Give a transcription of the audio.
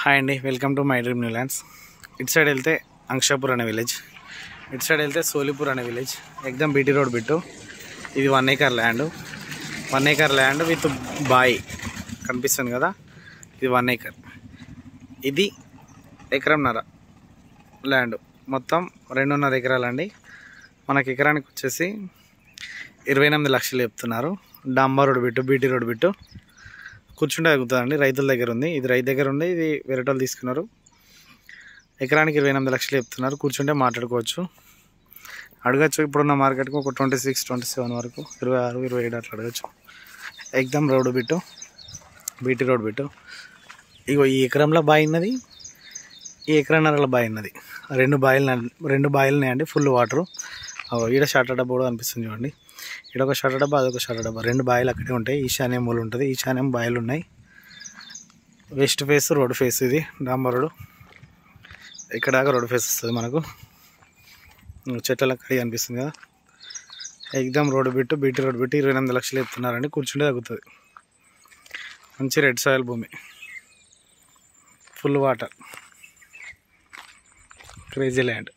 Hi అండి, welcome to my dream new lands. ఇటు side వెళ్తే అంక్షాపూర్ అనే విలేజ్, ఇటు సైడ్ వెళ్తే సోలిపూర్ అనే విలేజ్. ఎగ్దమ్ బీటీ రోడ్ బిట్టు. ఇది 1 acre land, 1 acre land with బాయ్ కనిపిస్తుంది కదా, ఇది 1 acre. ఇది ఎకరంన్నర ల్యాండ్, మొత్తం 2.5 ఎకరాలు అండి. మనకి ఎకరానికి వచ్చేసి 28 లక్షలు చెప్తున్నారు. డాంబర్ road bit, BT road bit. కూర్చుంటే తగ్గుతుందండి, రైతుల దగ్గర ఉంది. ఇది రైతు దగ్గర ఉంది, ఇది వేరే వాళ్ళు తీసుకున్నారు. ఎకరానికి 28 లక్షలు చెప్తున్నారు. కూర్చుంటే మాట్లాడుకోవచ్చు, అడగచ్చు. ఇప్పుడున్న మార్కెట్కు ఒక 26-27 వరకు, 26-27 అట్లా అడగచ్చు. ఎగ్దమ్ road bit, BT road bit. ఇగో ఈ ఎకరంలో బావి ఉన్నది, ఈ ఎకరన్నరలో బావి ఉన్నది. రెండు బాయిలు ఉన్నాయండి, ఫుల్ వాటరు. ఈడ షార్టర్ డబ్బా కూడా కనిపిస్తుంది చూడండి. ఈడొక షార్టర్ డబ్బా, అదొక షార్టర్ డబ్బా. 2 బాయిలు అక్కడే ఉంటాయి. ఈశాన్యం మూలు ఉంటుంది, ఈశాన్యం బాయిలు ఉన్నాయి. వెస్ట్ ఫేస్ రోడ్ ఫేస్, ఇది డాంబర్ రోడ్. ఇక్కడ దాకా రోడ్ ఫేస్ వస్తుంది మనకు, చెట్ల కడి కనిపిస్తుంది కదా. ఎగ్దమ్ road bit, BT road bit. 28 లక్షలు చెప్తున్నారండి. కూర్చుంటే తగ్గుతుంది. మంచి రెడ్ సాయిల్ భూమి, ఫుల్ వాటర్, క్రేజీ ల్యాండ్.